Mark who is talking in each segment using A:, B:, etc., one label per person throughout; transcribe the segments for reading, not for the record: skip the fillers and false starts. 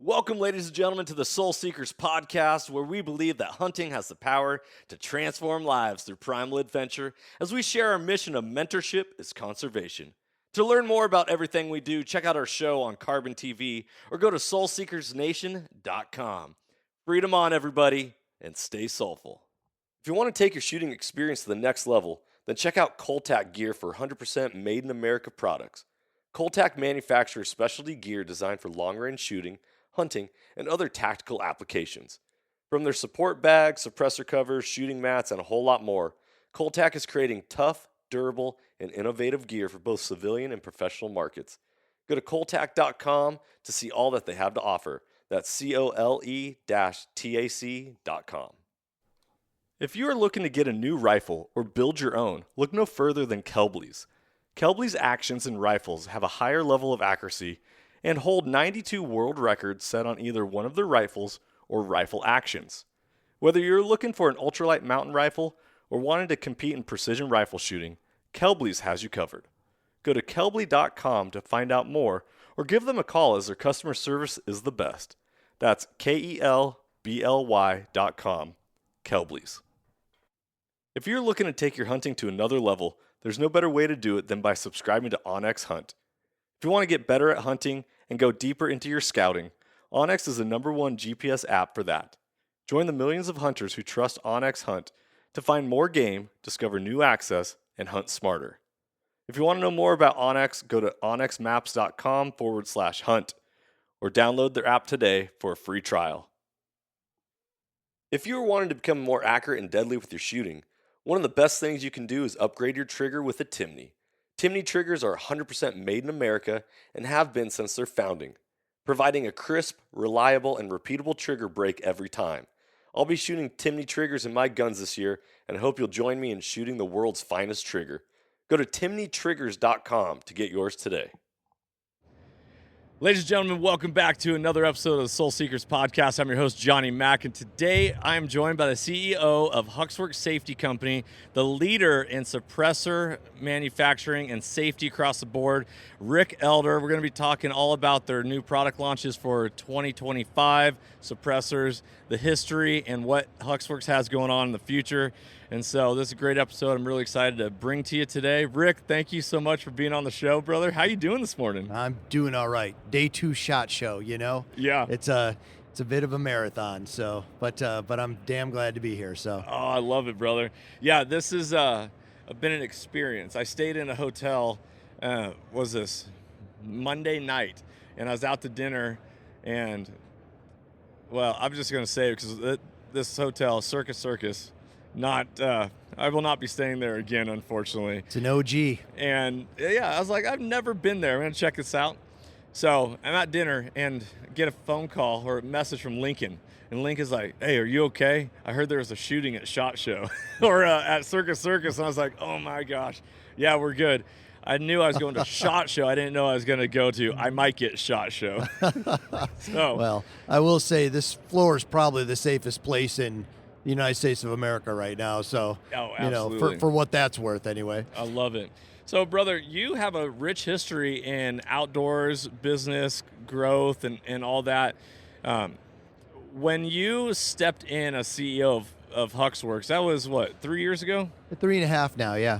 A: Welcome, ladies and gentlemen, to the Soul Seekers podcast, where we believe that hunting has the power to transform lives through primal adventure as we share our mission of mentorship is conservation. To learn more about everything we do, check out our show on Carbon TV or go to soulseekersnation.com. Freedom on, everybody, and stay soulful. If you want to take your shooting experience to the next level, then check out Coltac gear for 100% made in America products. Coltac manufactures specialty gear designed for long-range shooting, hunting, and other tactical applications. From their support bags, suppressor covers, shooting mats, and a whole lot more, Coltac is creating tough, durable, and innovative gear for both civilian and professional markets. Go to coltac.com to see all that they have to offer. That's cole-tac.com. If you are looking to get a new rifle or build your own, look no further than Kelbley's. Kelbley's actions and rifles have a higher level of accuracy and hold 92 world records set on either one of their rifles or rifle actions. Whether you're looking for an ultralight mountain rifle or wanting to compete in precision rifle shooting, Kelbley's has you covered. Go to kelbley.com to find out more or give them a call as their customer service is the best. That's KELBLY.com. Kelbley's. If you're looking to take your hunting to another level, there's no better way to do it than by subscribing to onX Hunt. If you want to get better at hunting and go deeper into your scouting, onX is the #1 GPS app for that. Join the millions of hunters who trust onX Hunt to find more game, discover new access, and hunt smarter. If you want to know more about onX, go to onxmaps.com/hunt or download their app today for a free trial. If you are wanting to become more accurate and deadly with your shooting, one of the best things you can do is upgrade your trigger with a Timney. Timney triggers are 100% made in America and have been since their founding, providing a crisp, reliable, and repeatable trigger break every time. I'll be shooting Timney triggers in my guns this year, and I hope you'll join me in shooting the world's finest trigger. Go to timneytriggers.com to get yours today. Ladies and gentlemen, welcome back to another episode of the Soul Seekers podcast. I'm your host, Johnny Mack, and today I am joined by the CEO of Huxwrx Safety Company, the leader in suppressor manufacturing and safety across the board, Rick Elder. We're going to be talking all about their new product launches for 2025, suppressors, the history, and what Huxwrx has going on in the future. And so this is a great episode I'm really excited to bring to you today. Rick, thank you so much for being on the show, brother. How you doing this morning?
B: I'm doing all right. Day 2 SHOT Show, you know?
A: Yeah.
B: It's a bit of a marathon, so but I'm damn glad to be here. So.
A: Oh, I love it, brother. Yeah, this has been an experience. I stayed in a hotel, was this Monday night, and I was out to dinner, and, well, I'm just going to say it because this hotel, Circus, I will not be staying there again, unfortunately.
B: It's an OG.
A: And yeah, I was like, I've never been there. I'm going to check this out. So I'm at dinner and get a phone call or a message from Lincoln. And Lincoln's like, hey, are you okay? I heard there was a shooting at SHOT Show or at Circus. And I was like, oh my gosh. Yeah, we're good. I knew I was going to SHOT Show. I didn't know I was going to go to I might get SHOT Show.
B: Well, I will say this floor is probably the safest place in the United States of America right now. So, for what that's worth anyway.
A: I love it. So, brother, you have a rich history in outdoors, business, growth, and all that. When you stepped in as CEO of Huxwrx, that was, what, 3 years ago?
B: 3.5 now, yeah.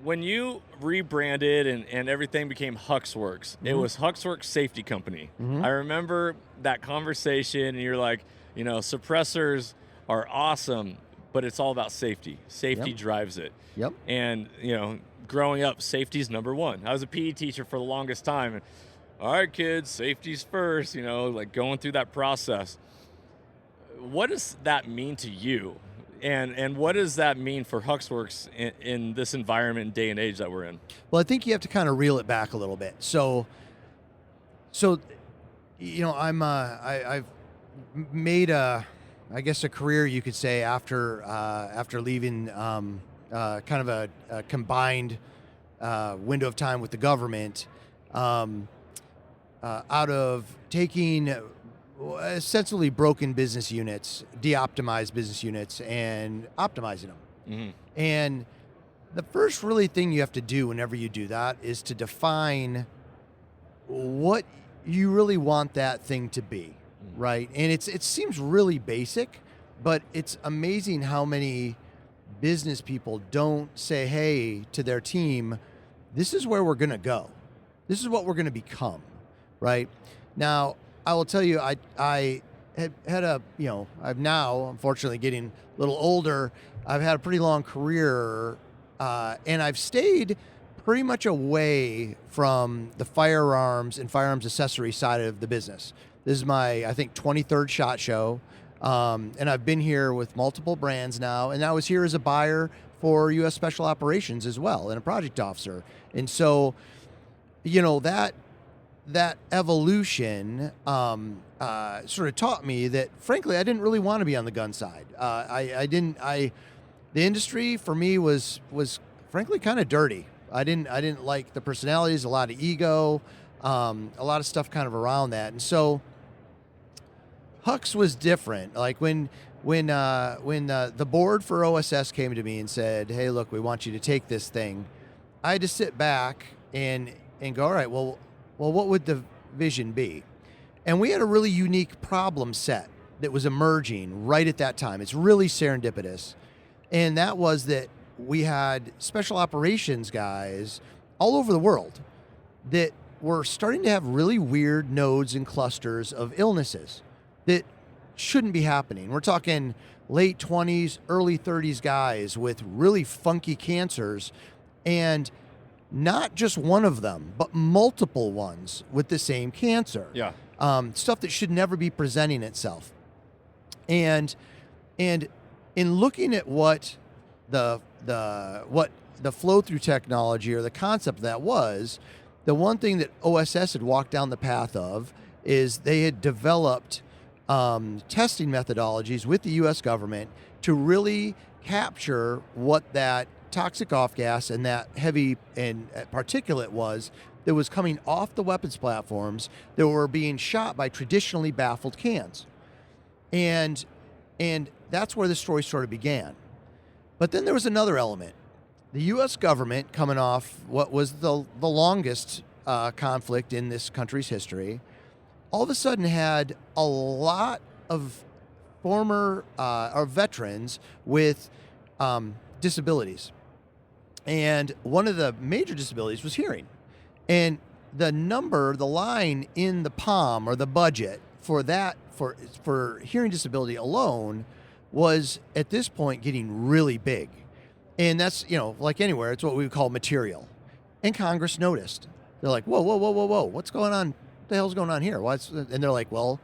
A: When you rebranded and everything became Huxwrx, it was Huxwrx Safety Company. I remember that conversation, and you're like, suppressors are awesome, but it's all about safety. Safety drives it.
B: Yep.
A: And, growing up, safety's number one. I was a PE teacher for the longest time. And, all right, kids, safety's first, like going through that process. What does that mean to you? And what does that mean for Huxwrx in this environment and day and age that we're in?
B: Well, I think you have to kind of reel it back a little bit. So I've made a career, you could say, after leaving kind of a combined window of time with the government, out of taking essentially broken business units, de-optimized business units, and optimizing them. And the first really thing you have to do whenever you do that is to define what you really want that thing to be, right? And it seems really basic, but it's amazing how many business people don't say, hey, to their team, this is where we're going to go. This is what we're going to become, right? Now, I will tell you, I had a, I'm now, unfortunately, getting a little older. I've had a pretty long career, and I've stayed pretty much away from the firearms and firearms accessory side of the business. This is my, I think, 23rd SHOT Show, and I've been here with multiple brands now, and I was here as a buyer for U.S. Special Operations as well, and a project officer. And so, that evolution sort of taught me that, frankly, I didn't really want to be on the gun side. The industry for me was frankly kind of dirty. I didn't like the personalities, a lot of ego, a lot of stuff kind of around that. And so Hux was different. Like when the board for OSS came to me and said, hey, look, we want you to take this thing, I had to sit back and go, all right, well, what would the vision be? And we had a really unique problem set that was emerging right at that time. It's really serendipitous. And that was that we had special operations guys all over the world that were starting to have really weird nodes and clusters of illnesses that shouldn't be happening. We're talking late 20s, early 30s guys with really funky cancers, and not just one of them, but multiple ones with the same cancer.
A: Yeah.
B: Stuff that should never be presenting itself. And in looking at what the flow through technology or the concept of that was, the one thing that OSS had walked down the path of is they had developed testing methodologies with the U.S. government to really capture what that toxic off gas and that heavy and particulate was that was coming off the weapons platforms that were being shot by traditionally baffled cans. And that's where the story sort of began. But then there was another element. The U.S. government, coming off what was the longest conflict in this country's history, all of a sudden had a lot of former or veterans with disabilities. And one of the major disabilities was hearing. And the line in the POM or the budget for that, for hearing disability alone, was at this point getting really big. And that's, like anywhere, it's what we would call material. And Congress noticed. They're like, whoa, what's going on? What the hell's going on here? And they're like, well,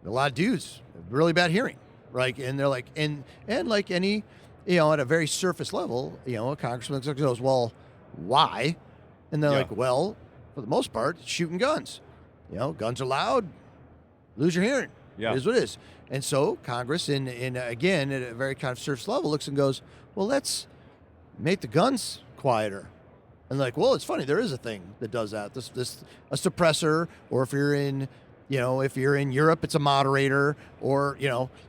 B: a lot of dudes have really bad hearing. Right? And they're like, and like any, at a very surface level, a congressman goes, well, why? And they're like, well, for the most part, it's shooting guns. Guns are loud, lose your hearing.
A: Yeah.
B: It is what it is. And so Congress, again, at a very kind of surface level, looks and goes, well, let's make the guns quieter. And like, well, it's funny, there is a thing that does that. A suppressor, or if you're in Europe, it's a moderator, or,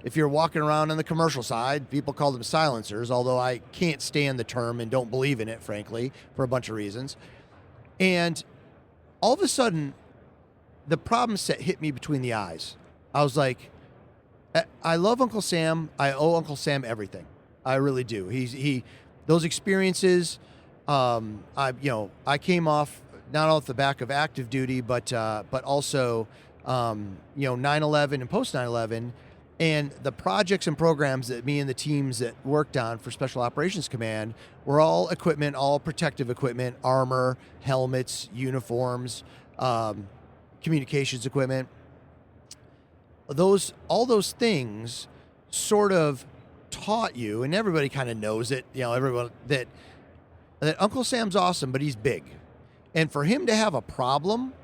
B: if you're walking around on the commercial side, people call them silencers, although I can't stand the term and don't believe in it, frankly, for a bunch of reasons. And all of a sudden, the problem set hit me between the eyes. I was like, I love Uncle Sam. I owe Uncle Sam everything. I really do. Those experiences, I came off not off the back of active duty, but also 9/11 and post 9/11, and the projects and programs that me and the teams that worked on for Special Operations Command were all equipment, all protective equipment, armor, helmets, uniforms, communications equipment. All those things sort of taught you, and everybody kind of knows it, everyone, that Uncle Sam's awesome, but he's big. And for him to have a problem,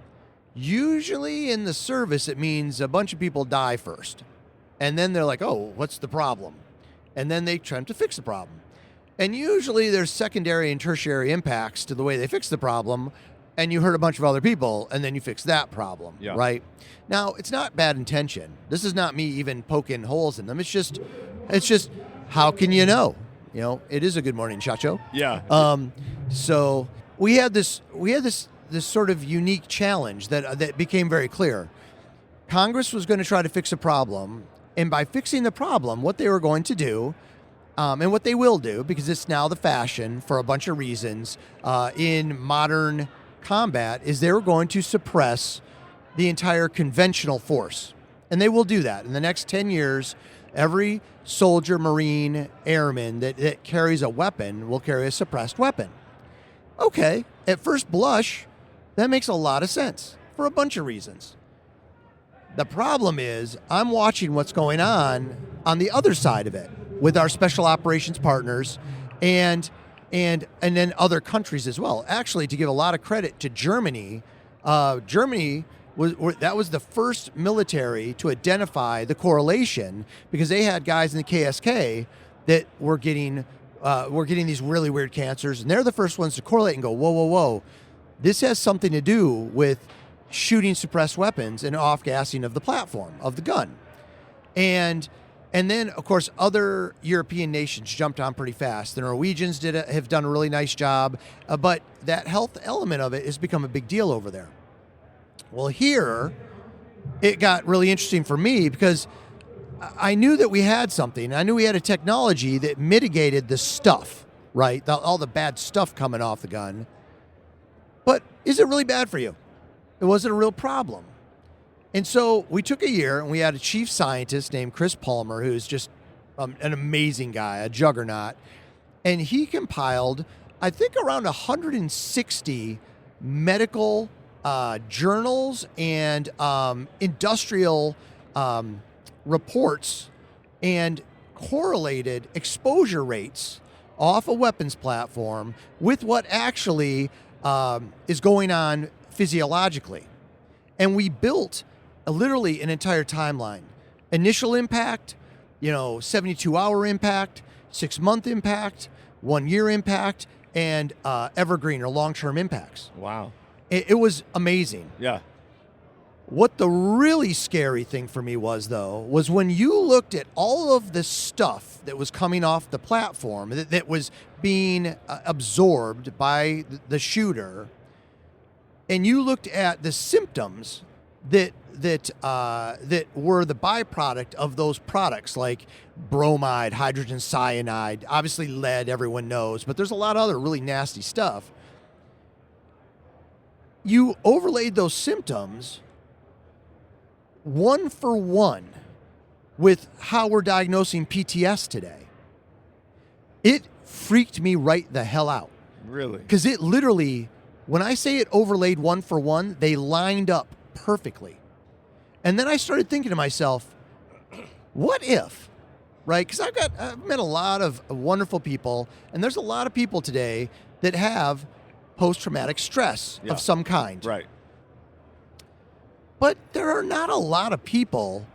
B: usually in the service, it means a bunch of people die first. And then they're like, oh, what's the problem? And then they try to fix the problem. And usually there's secondary and tertiary impacts to the way they fix the problem, and you hurt a bunch of other people, and then you fix that problem, right? Now, it's not bad intention. This is not me even poking holes in them. It's just how can you know? It is a Good Morning SHOT Show.
A: Yeah.
B: So we had this this sort of unique challenge that became very clear. Congress was going to try to fix a problem, and by fixing the problem, what they were going to do, and what they will do, because it's now the fashion for a bunch of reasons in modern combat, is they were going to suppress the entire conventional force. And they will do that. In the next 10 years, every soldier, Marine, airman that carries a weapon will carry a suppressed weapon. Okay, at first blush, that makes a lot of sense for a bunch of reasons. The problem is I'm watching what's going on the other side of it with our special operations partners and then other countries as well. Actually, to give a lot of credit to Germany, Germany was the first military to identify the correlation, because they had guys in the KSK that were getting these really weird cancers, and they're the first ones to correlate and go, whoa, whoa, whoa, this has something to do with shooting suppressed weapons and off-gassing of the platform, of the gun. And then, of course, other European nations jumped on pretty fast. The Norwegians have done a really nice job, but that health element of it has become a big deal over there. Well, here, it got really interesting for me, because I knew that we had something. I knew we had a technology that mitigated the stuff, right? All the bad stuff coming off the gun. But is it really bad for you? Was it a real problem? And so we took a year, and we had a chief scientist named Chris Palmer, who's just an amazing guy, a juggernaut. And he compiled, I think, around 160 medical journals and industrial reports, and correlated exposure rates off a weapons platform with what actually is going on physiologically. And we built literally an entire timeline. Initial impact, 72-hour impact, 6-month impact, 1-year impact, and evergreen or long-term impacts.
A: Wow.
B: It was amazing.
A: Yeah.
B: What the really scary thing for me was when you looked at all of this stuff that was coming off the platform, that was being absorbed by the shooter, and you looked at the symptoms that were the byproduct of those products, like bromide, hydrogen cyanide, obviously lead, everyone knows, but there's a lot of other really nasty stuff. You overlaid those symptoms one for one with how we're diagnosing PTS today. It freaked me right the hell out.
A: Really?
B: Because it literally, when I say it overlaid one for one, they lined up perfectly. And then I started thinking to myself, what if, right? Because I've met a lot of wonderful people, and there's a lot of people today that have post-traumatic stress of some kind.
A: Right.
B: But there are not a lot of people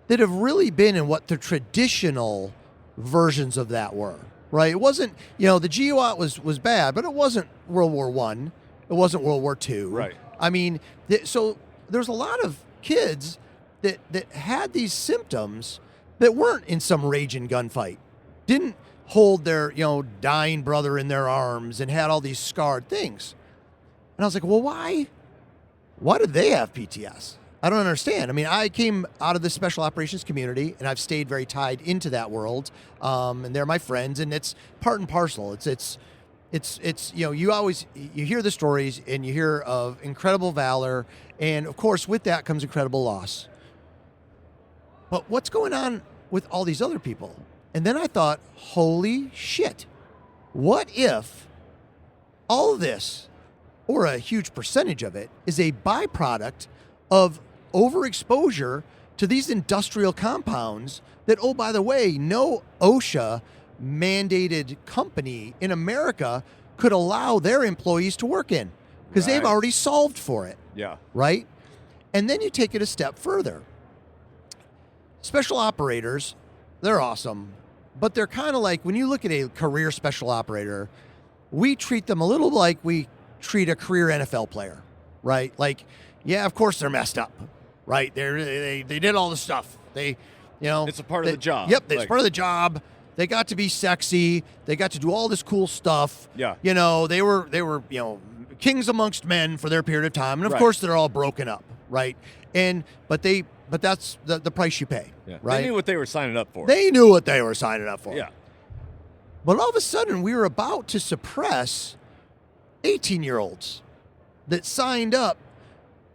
B: that have really been in what the traditional versions of that were, right? It wasn't, the GWOT was bad, but it wasn't World War I. It wasn't World War II.
A: Right.
B: I mean, so there's a lot of kids that had these symptoms that weren't in some raging gunfight, didn't hold their, dying brother in their arms and had all these scarred things. And I was like, well, why do they have PTS? I don't understand. I mean, I came out of the special operations community, and I've stayed very tied into that world. And they're my friends, and it's part and parcel. It's you hear the stories, and you hear of incredible valor, and of course with that comes incredible loss. But what's going on with all these other people? And then I thought, holy shit, what if all of this, or a huge percentage of it, is a byproduct of overexposure to these industrial compounds that, oh, by the way, no OSHA mandated company in America could allow their employees to work in, because they've already solved for it.
A: Yeah.
B: Right? And then you take it a step further. Special operators, they're awesome, but they're kind of like, when you look at a career special operator, we treat them a little like we treat a career NFL player, right? Like, yeah, of course they're messed up, right? They did all the stuff. It's
A: a part of the job.
B: Yep, it's part of the job. They got to be sexy. They got to do all this cool stuff.
A: Yeah.
B: They were kings amongst men for their period of time, and of
A: Right.
B: course they're all broken up, right? But that's the price you pay,
C: Yeah.
B: right?
C: They knew what they were signing up for.
B: They knew what they were signing up for.
C: Yeah.
B: But all of a sudden, we were about to suppress 18-year-olds that signed up,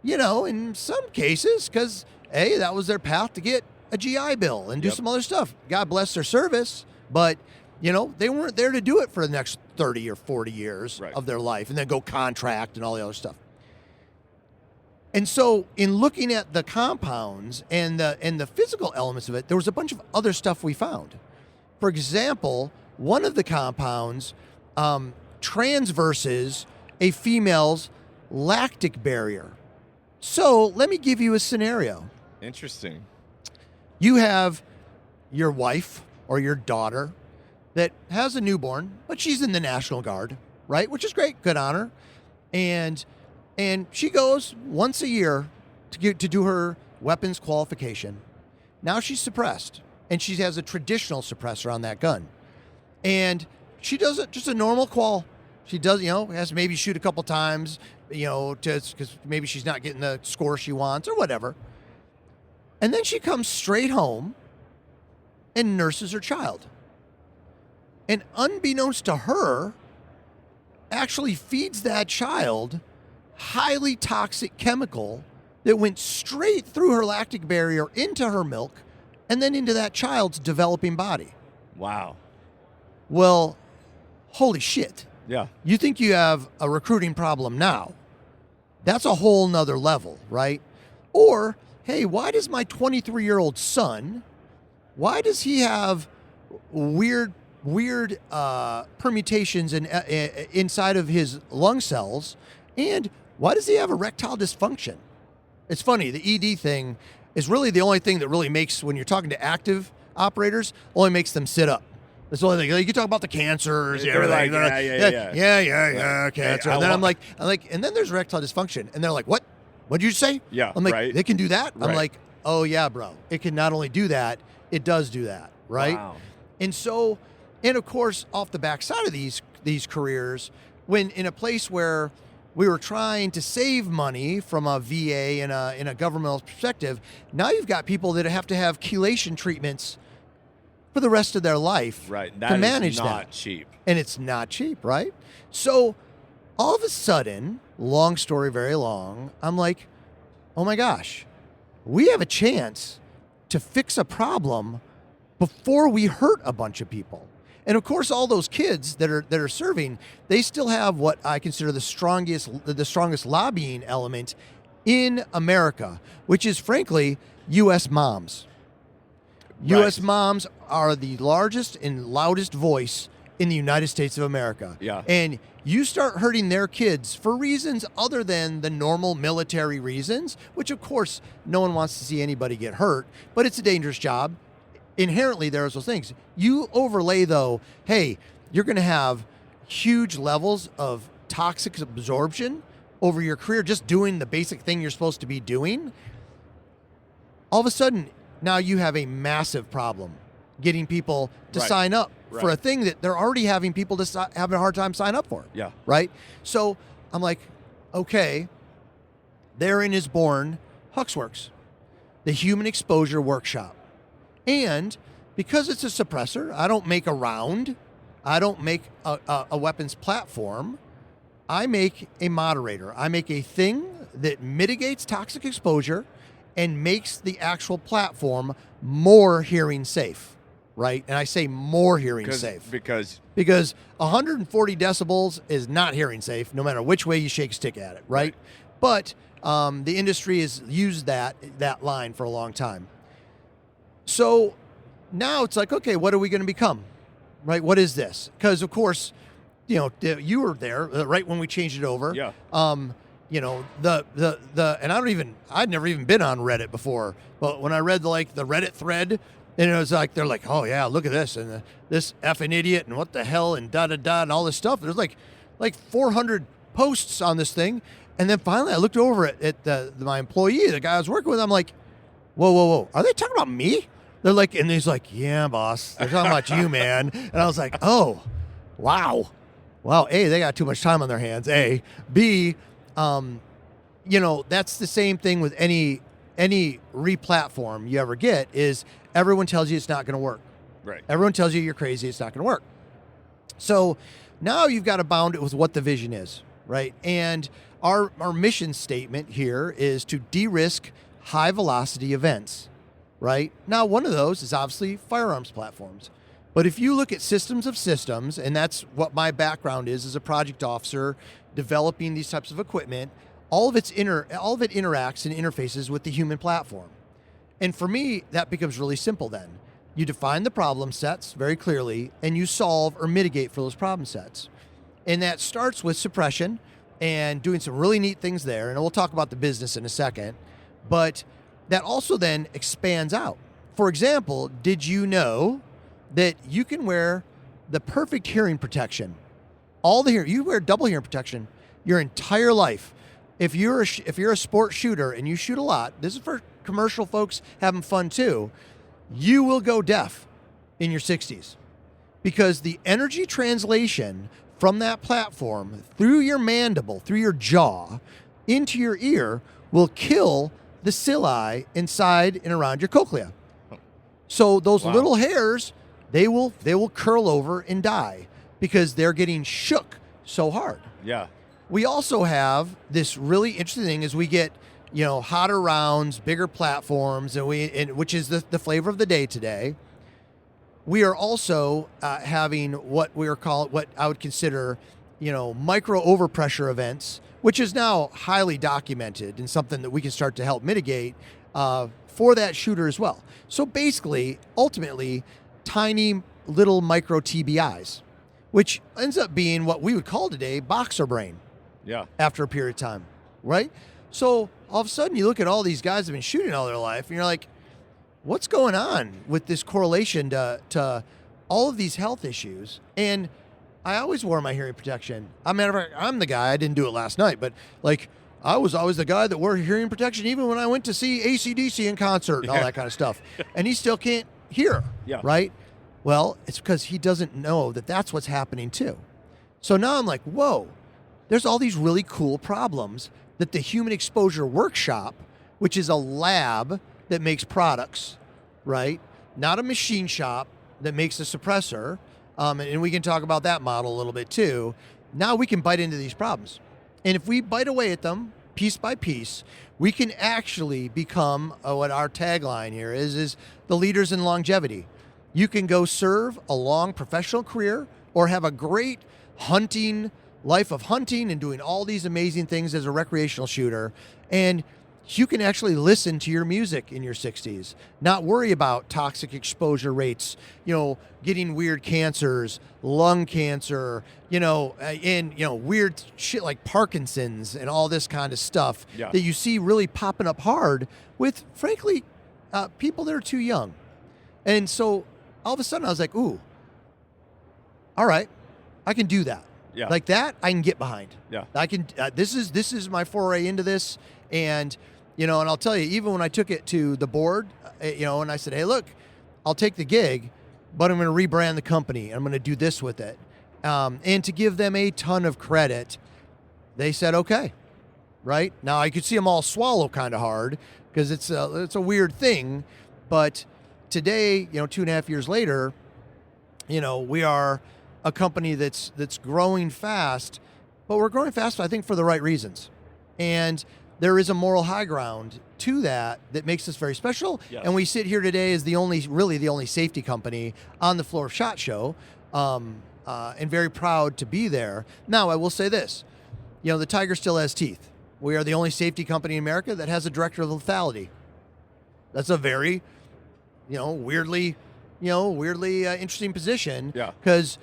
B: in some cases, because, A, that was their path to get a GI Bill and do
C: Yep.
B: some other stuff. God bless their service, but, they weren't there to do it for the next 30 or 40 years
C: Right.
B: of their life and then go contract and all the other stuff. And so in looking at the compounds and the physical elements of it, there was a bunch of other stuff we found. For example, one of the compounds transverses a female's lactic barrier. So let me give you a scenario.
C: Interesting.
B: You have your wife or your daughter that has a newborn, but she's in the National Guard, right? Which is great, good on her. And she goes once a year to do her weapons qualification. Now she's suppressed, and she has a traditional suppressor on that gun. And she does it just a normal qual. She does, has to maybe shoot a couple times, because maybe she's not getting the score she wants or whatever. And then she comes straight home and nurses her child. And unbeknownst to her, actually feeds that child highly toxic chemical that went straight through her lactic barrier into her milk and then into that child's developing body.
C: Wow.
B: Well, holy shit.
C: Yeah.
B: You think you have a recruiting problem now. That's a whole nother level, right? Or, hey, why does my 23-year-old son, why does he have weird permutations inside of his lung cells, and why does he have erectile dysfunction? It's funny, the ED thing is really the only thing that really makes, when you're talking to active operators, only makes them sit up. That's the only thing. Like, you talk about the cancers,
C: They're
B: everything.
C: like, yeah,
B: cancer.
C: Hey,
B: And then I'm like, and then there's erectile dysfunction, and they're like, what? What'd you say?
C: Yeah,
B: I'm like,
C: right.
B: they can do that? I'm
C: Right.
B: like, oh yeah, bro. It can not only do that, it does do that, right?
C: Wow.
B: And so, and of course, off the backside of these careers, when in a place where we were trying to save money from a VA in a governmental perspective, now you've got people that have to have chelation treatments for the rest of their life
C: Right.
B: to
C: That
B: manage
C: is not
B: that.
C: cheap.
B: And it's not cheap, right? So all of a sudden, long story very long, I'm like, oh my gosh, we have a chance to fix a problem before we hurt a bunch of people. And of course, all those kids that are serving, they still have what I consider the strongest lobbying element in America, which is frankly U.S. moms. U.S. moms are the largest and loudest voice in the United States of America.
C: Yeah.
B: And you start hurting their kids for reasons other than the normal military reasons, which of course no one wants to see anybody get hurt, but it's a dangerous job. Inherently, there's those things. You overlay, though, hey, you're going to have huge levels of toxic absorption over your career just doing the basic thing you're supposed to be doing. All of a sudden, now you have a massive problem getting people to
C: Right.
B: sign up for
C: Right.
B: a thing that they're already having people having a hard time sign up for.
C: Yeah.
B: Right? So I'm like, okay, therein is born Huxwrx, the Human Exposure Workshop. And because it's a suppressor, I don't make a round. I don't make a weapons platform. I make a moderator. I make a thing that mitigates toxic exposure and makes the actual platform more hearing safe, right? And I say more hearing safe.
C: Because
B: 140 decibels is not hearing safe, no matter which way you shake a stick at it, right? But the industry has used that line for a long time. So now it's like, okay, what are we going to become, right? What is this? Because, of course, you were there right when we changed it over.
C: Yeah.
B: And I'd never even been on Reddit before, but when I read the Reddit thread, and it was like, they're like, oh yeah, look at this, and this effing idiot, and what the hell, and da-da-da, and all this stuff. There's like 400 posts on this thing, and then finally I looked over at my employee, the guy I was working with, I'm like, whoa, are they talking about me? They're like, and he's like, yeah, boss, they're talking about you, man. And I was like, oh, wow. Well, A, they got too much time on their hands, A. B, that's the same thing with any re-platform you ever get is everyone tells you it's not going to work.
C: Right.
B: Everyone tells you you're crazy, it's not going to work. So now you've got to bound it with what the vision is, right? And our mission statement here is to de-risk high-velocity events, right? Now, one of those is obviously firearms platforms. But if you look at systems of systems, and that's what my background is as a project officer, developing these types of equipment, all of it interacts and interfaces with the human platform. And for me, that becomes really simple then. You define the problem sets very clearly, and you solve or mitigate for those problem sets. And that starts with suppression and doing some really neat things there. And we'll talk about the business in a second. But that also then expands out. For example, did you know that you can wear the perfect hearing protection? You wear double hearing protection your entire life. If you're a sport shooter and you shoot a lot, this is for commercial folks having fun too, you will go deaf in your 60s because the energy translation from that platform through your mandible, through your jaw, into your ear will kill the cilia inside and around your cochlea. So those little hairs, they will curl over and die because they're getting shook so hard.
C: Yeah.
B: We also have this really interesting thing as we get, hotter rounds, bigger platforms, and which is the flavor of the day today. We are also having what I would consider, micro overpressure events, which is now highly documented and something that we can start to help mitigate for that shooter as well. So basically, ultimately, tiny little micro TBIs, which ends up being what we would call today boxer brain.
C: Yeah.
B: After a period of time, right? So all of a sudden you look at all these guys that have been shooting all their life and you're like, what's going on with this correlation to all of these health issues? And I always wore my hearing protection. As a matter of fact, I'm the guy, I didn't do it last night, but I was always the guy that wore hearing protection even when I went to see AC/DC in concert and all that kind of stuff. And he still can't hear, right? Well, it's because he doesn't know that that's what's happening too. So now I'm like, whoa, there's all these really cool problems that the Human Exposure Workshop, which is a lab that makes products, right? Not a machine shop that makes a suppressor. And we can talk about that model a little bit too. Now we can bite into these problems. And if we bite away at them piece by piece, we can actually become what our tagline here is the leaders in longevity. You can go serve a long professional career or have a great life of hunting and doing all these amazing things as a recreational shooter. And you can actually listen to your music in your 60s, not worry about toxic exposure rates, getting weird cancers, lung cancer, and weird shit like Parkinson's and all this kind of stuff that you see really popping up hard with, frankly, people that are too young. And so all of a sudden I was like, ooh, all right, I can do that.
C: Yeah.
B: Like that, I can get behind.
C: Yeah.
B: I can. This is my foray into this, and and I'll tell you, even when I took it to the board, and I said, hey, look, I'll take the gig, but I'm going to rebrand the company. I'm going to do this with it, and to give them a ton of credit, they said okay. Right now, I could see them all swallow kind of hard because it's a weird thing, but today, 2.5 years later, we are a company that's growing fast, but we're growing fast, I think, for the right reasons. And there is a moral high ground to that makes us very special. Yes. And we sit here today as the only safety company on the floor of SHOT Show, and very proud to be there. Now, I will say this, the tiger still has teeth. We are the only safety company in America that has a director of lethality. That's a very, weirdly interesting position.
C: Yeah.
B: Because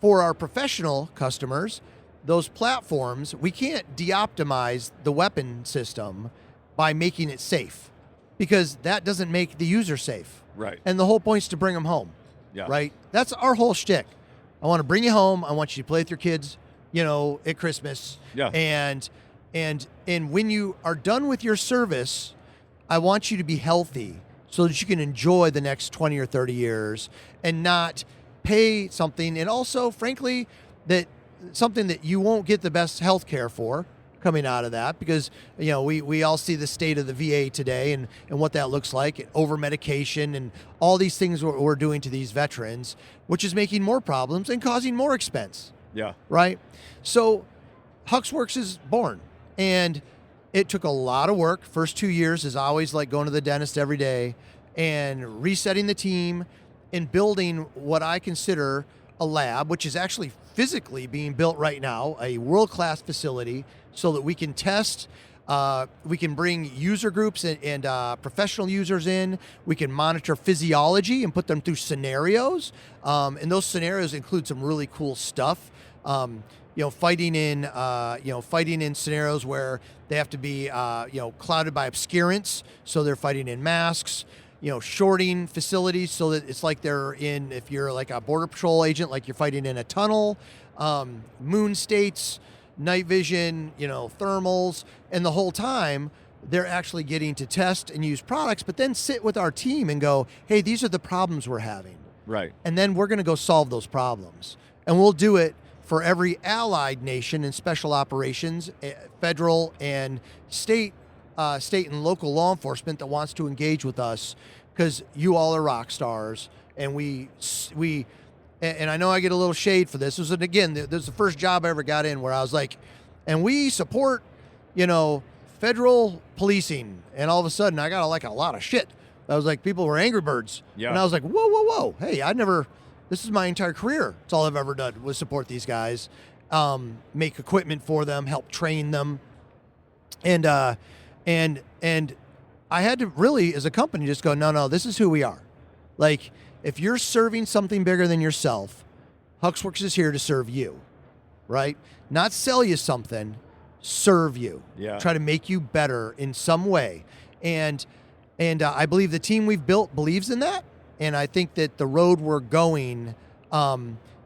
B: for our professional customers, those platforms, we can't de-optimize the weapon system by making it safe because that doesn't make the user safe.
C: Right.
B: And the whole point's to bring them home.
C: Yeah.
B: Right? That's our whole shtick. I want to bring you home. I want you to play with your kids, at Christmas.
C: Yeah.
B: And when you are done with your service, I want you to be healthy so that you can enjoy the next 20 or 30 years and not pay something. And also, frankly, that something that you won't get the best health care for coming out of that, because we all see the state of the VA today and what that looks like, over medication and all these things we're doing to these veterans, which is making more problems and causing more expense.
C: Yeah.
B: Right? So Huxwrx is born, and it took a lot of work. First 2 years is always like going to the dentist every day and resetting the team and building what I consider a lab, which is actually physically being built right now, a world-class facility, so that we can test, we can bring user groups and professional users in, we can monitor physiology and put them through scenarios, and those scenarios include some really cool stuff. Fighting in scenarios where they have to be, clouded by obscurance, so they're fighting in masks. Shorting facilities so that it's like they're in, if you're like a border patrol agent, like you're fighting in a tunnel, moon states, night vision, thermals, and the whole time they're actually getting to test and use products, but then sit with our team and go, hey, these are the problems we're having.
C: Right.
B: And then we're going to go solve those problems. And we'll do it for every allied nation in special operations, federal and state and local law enforcement that wants to engage with us, because you all are rock stars, and and I know I get a little shade for this. This is the first job I ever got in where I was like, and we support, federal policing, and all of a sudden I got a lot of shit. I was like, people were angry birds, and I was like, whoa, hey, this is my entire career. It's all I've ever done was support these guys, make equipment for them, help train them, and I had to really, as a company, just go, no, this is who we are. Like, if you're serving something bigger than yourself, Huxwrx is here to serve you, right? Not sell you something, serve you.
C: Yeah.
B: Try to make you better in some way. And I believe the team we've built believes in that. And I think that the road we're going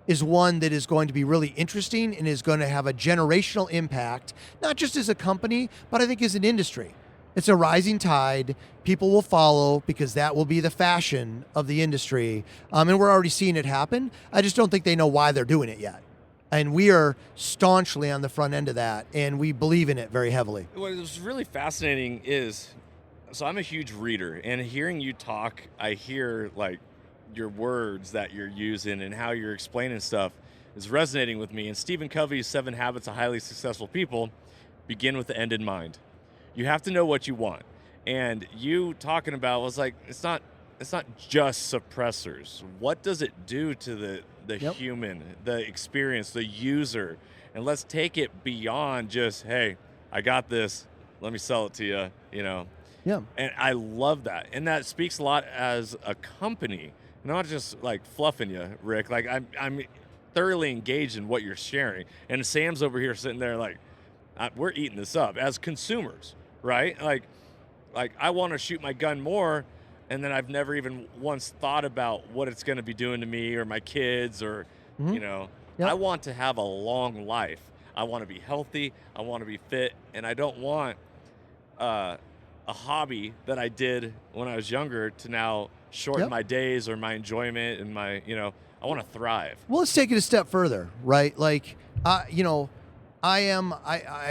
B: is one that is going to be really interesting and is going to have a generational impact, not just as a company, but I think as an industry. It's a rising tide. People will follow because that will be the fashion of the industry. And we're already seeing it happen. I just don't think they know why they're doing it yet. And we are staunchly on the front end of that, and we believe in it very heavily.
C: What was really fascinating is, so I'm a huge reader, and hearing you talk, I hear like your words that you're using and how you're explaining stuff is resonating with me. And Stephen Covey's 7 Habits of Highly Successful People begin with the end in mind. You have to know what you want. And you talking about was like, it's not just suppressors. What does it do to the human, the experience, the user? And let's take it beyond just, hey, I got this, let me sell it to you,
B: Yeah.
C: And I love that. And that speaks a lot as a company. Not just like fluffing you, Rick. Like I'm thoroughly engaged in what you're sharing. And Sam's over here sitting there like, we're eating this up as consumers, right? Like I want to shoot my gun more, and then I've never even once thought about what it's going to be doing to me or my kids or,
B: Yep.
C: I want to have a long life. I want to be healthy. I want to be fit. And I don't want a hobby that I did when I was younger to now shorten my days or my enjoyment and my, I want to thrive.
B: Well, let's take it a step further, right? Like, I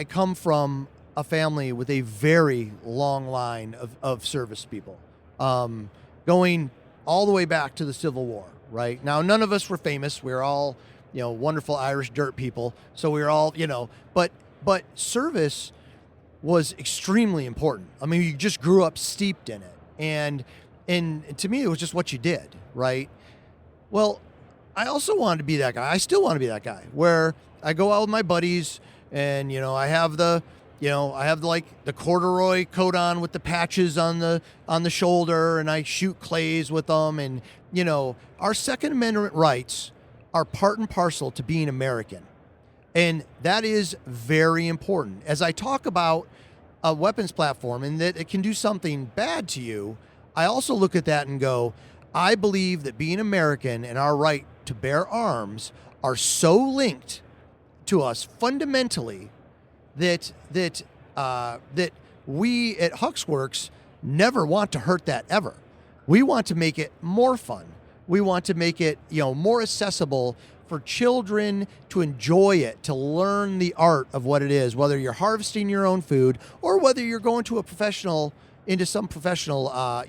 B: come from a family with a very long line of service people, going all the way back to the Civil War, right? Now, none of us were famous. We were all, wonderful Irish dirt people. So we were all, but service was extremely important. I mean, you just grew up steeped in it. And to me, it was just what you did, right? Well, I also wanted to be that guy. I still want to be that guy where I go out with my buddies and, I have the corduroy coat on with the patches on the shoulder, and I shoot clays with them. And, our Second Amendment rights are part and parcel to being American. And that is very important. As I talk about a weapons platform and that it can do something bad to you, I also look at that and go, I believe that being American and our right to bear arms are so linked to us fundamentally that we at Huxwrx never want to hurt that ever. We want to make it more fun. We want to make it, more accessible for children to enjoy it, to learn the art of what it is, whether you're harvesting your own food or whether you're going to into some professional,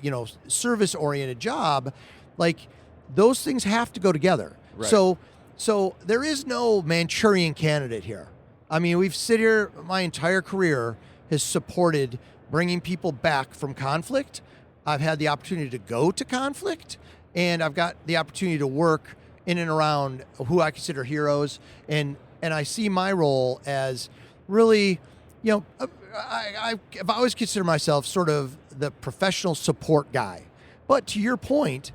B: service-oriented job, like those things have to go together.
C: Right.
B: So there is no Manchurian candidate here. I mean, we've sit here, my entire career has supported bringing people back from conflict. I've had the opportunity to go to conflict, and I've got the opportunity to work in and around who I consider heroes, and I see my role as really, I've always considered myself sort of the professional support guy. But to your point,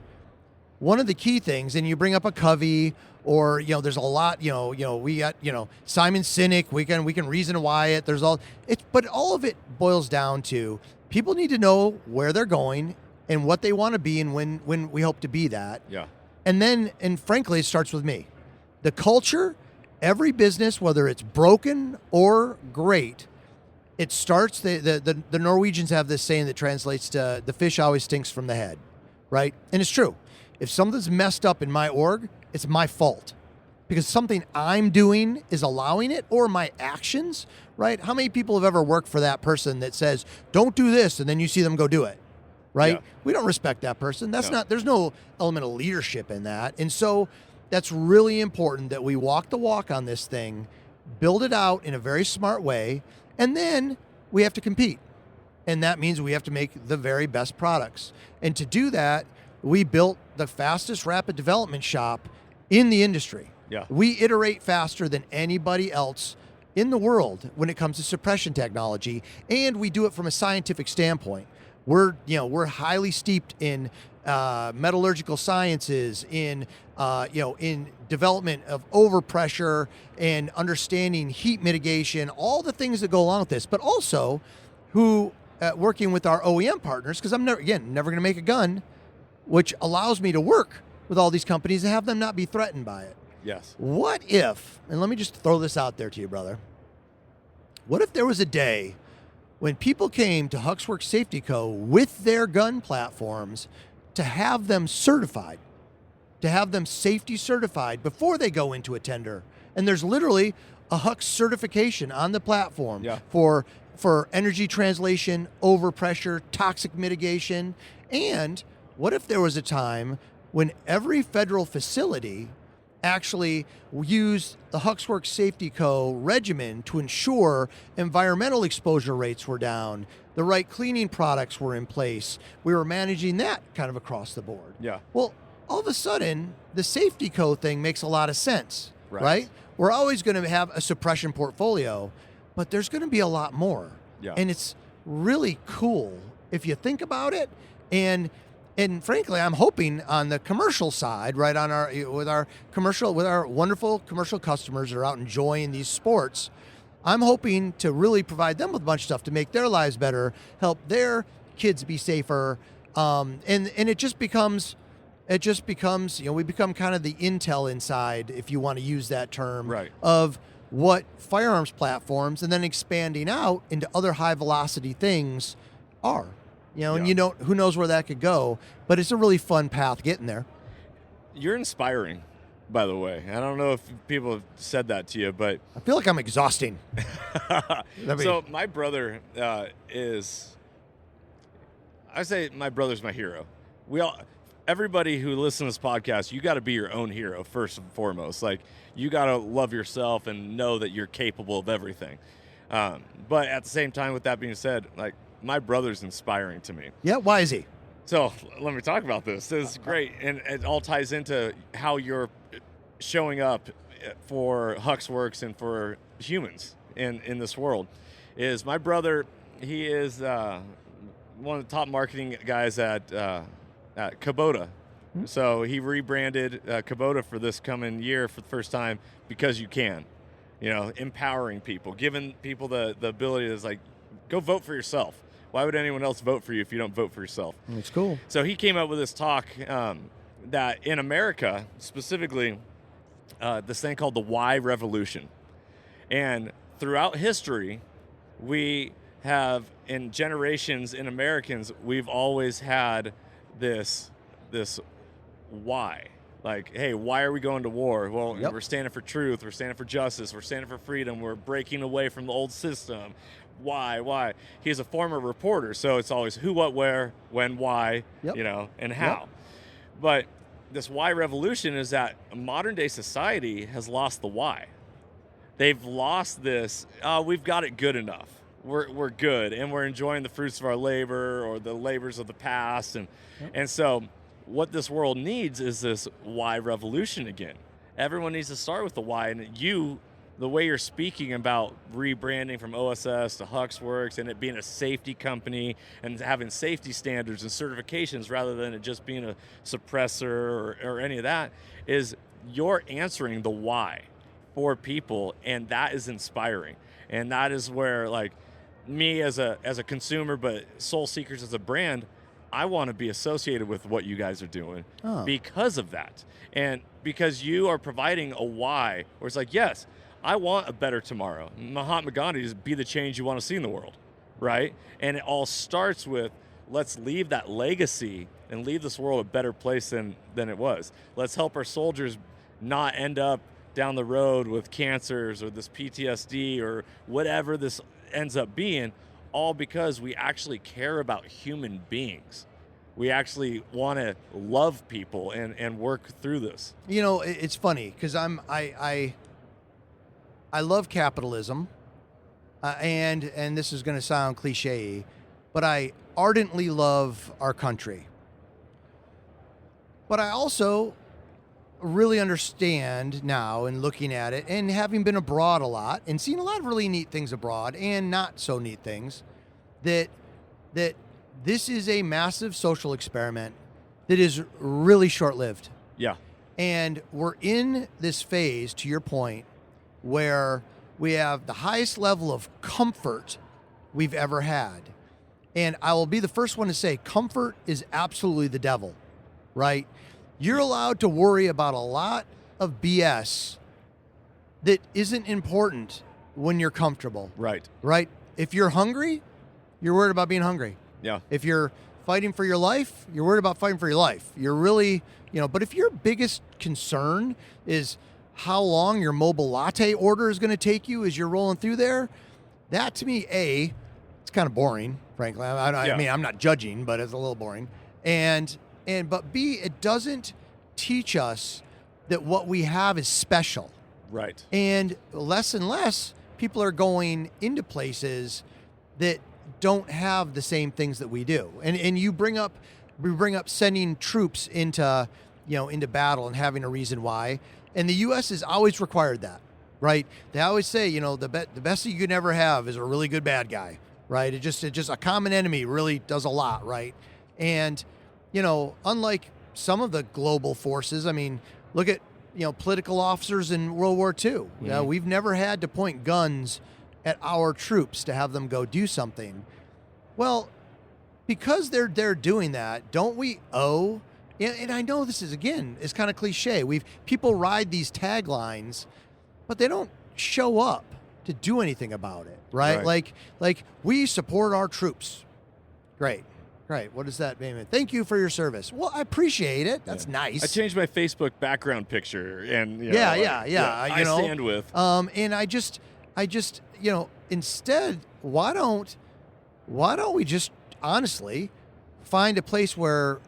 B: one of the key things, and you bring up a Covey, or there's a lot, we got Simon Sinek, we can reason why it. There's all it, but all of it boils down to people need to know where they're going and what they want to be, and when we hope to be that.
C: Yeah.
B: And frankly, it starts with me. The culture, every business, whether it's broken or great, it starts, the Norwegians have this saying that translates to the fish always stinks from the head, right? And it's true. If something's messed up in my org, it's my fault because something I'm doing is allowing it, or my actions, right? How many people have ever worked for that person that says, don't do this, and then you see them go do it? Right? Yeah. We don't respect that person. There's no element of leadership in that. And so that's really important that we walk the walk on this thing, build it out in a very smart way, and then we have to compete. And that means we have to make the very best products. And to do that, we built the fastest rapid development shop in the industry.
C: Yeah.
B: We iterate faster than anybody else in the world when it comes to suppression technology, and we do it from a scientific standpoint. We're highly steeped in metallurgical sciences, in development of overpressure and understanding heat mitigation, all the things that go along with this. But also, working with our OEM partners, because I'm never going to make a gun, which allows me to work with all these companies and have them not be threatened by it.
C: Yes.
B: What if, and let me just throw this out there to you, brother. What if there was a day when people came to Huxwrx Safety Co. with their gun platforms to have them certified, to have them safety certified before they go into a tender? And there's literally a Hux certification on the platform for energy translation, overpressure, toxic mitigation. And what if there was a time when every federal facility actually used the Huxwrx Safety Co. regimen to ensure environmental exposure rates were down, the right cleaning products were in place, we were managing that kind of across the board?
C: Yeah.
B: Well, all of a sudden, the Safety Co. thing makes a lot of sense, right? We're always going to have a suppression portfolio, but there's going to be a lot more.
C: Yeah.
B: And it's really cool if you think about it. And frankly, I'm hoping on the commercial side, right, with our wonderful commercial customers that are out enjoying these sports, I'm hoping to really provide them with a bunch of stuff to make their lives better, help their kids be safer, and it just becomes, we become kind of the Intel inside, if you want to use that term,
C: right,
B: of what firearms platforms, and then expanding out into other high velocity things are. And who knows where that could go, but it's a really fun path getting there.
C: You're inspiring, by the way. I don't know if people have said that to you, but
B: I feel like I'm exhausting.
C: So my brother my brother's my hero. Everybody who listens to this podcast, you got to be your own hero first and foremost. Like, you got to love yourself and know that you're capable of everything. But at the same time, with that being said, like, my brother's inspiring to me.
B: Yeah, why is he?
C: So let me talk about this. This is great, and it all ties into how you're showing up for Huxwrx and for humans in this world. Is my brother? He is one of the top marketing guys at Kubota. Mm-hmm. So he rebranded Kubota for this coming year for the first time, because you can, empowering people, giving people the ability to, like, go vote for yourself. Why would anyone else vote for you if you don't vote for yourself?
B: It's cool.
C: So he came up with this talk that in America, specifically, this thing called the Why Revolution. And throughout history, we have, in generations in Americans, we've always had this why. Like, hey, why are we going to war? Well,
B: Yep.
C: we're standing for truth. We're standing for justice. We're standing for freedom. We're breaking away from the old system. Why? He's a former reporter, so it's always who, what, where, when, why,
B: Yep.
C: and how. But this why revolution is that modern day society has lost the why. They've lost this, we've got it good enough. We're good, and we're enjoying the fruits of our labor or the labors of the past. And so what this world needs is this why revolution again. Everyone needs to start with the why. And the way you're speaking about rebranding from OSS to Huxwrx and it being a safety company and having safety standards and certifications rather than it just being a suppressor or any of that, is you're answering the why for people, and that is inspiring. And that is where, like, me as a consumer, but Soul Seekers as a brand, I want to be associated with what you guys are doing because of that. And because you are providing a why where it's like, yes, I want a better tomorrow. Mahatma Gandhi is be the change you want to see in the world, right? And it all starts with, let's leave that legacy and leave this world a better place than it was. Let's help our soldiers not end up down the road with cancers or this PTSD or whatever this ends up being, all because we actually care about human beings. We actually want to love people and work through this.
B: It's funny because I love capitalism, and this is going to sound cliche, but I ardently love our country. But I also really understand now, and looking at it, and having been abroad a lot, and seen a lot of really neat things abroad, and not so neat things, that this is a massive social experiment that is really short-lived.
C: Yeah.
B: And we're in this phase, to your point, where we have the highest level of comfort we've ever had. And I will be the first one to say comfort is absolutely the devil, right? You're allowed to worry about a lot of BS that isn't important when you're comfortable.
C: Right.
B: Right? If you're hungry, you're worried about being hungry.
C: Yeah.
B: If you're fighting for your life, you're worried about fighting for your life. You're really, but if your biggest concern is how long your mobile latte order is going to take you as you're rolling through there, that to me, it's kind of boring, frankly. I mean, I'm not judging, but it's a little boring. But B, it doesn't teach us that what we have is special.
C: Right.
B: And less people are going into places that don't have the same things that we do. And we bring up sending troops into battle and having a reason why. And the U.S. has always required that, right? They always say, the best thing you can ever have is a really good bad guy, right? It just a common enemy really does a lot, right? And, unlike some of the global forces, I mean, look at, political officers in World War II.
C: Mm-hmm.
B: We've never had to point guns at our troops to have them go do something. Well, because they're doing that, don't we owe? And I know this is kind of cliche. People ride these taglines, but they don't show up to do anything about it, right? Like we support our troops. Great. What does that mean? Thank you for your service. Well, I appreciate it. That's nice.
C: I changed my Facebook background picture, and
B: I
C: stand with.
B: And I just instead, why don't we just honestly find a place where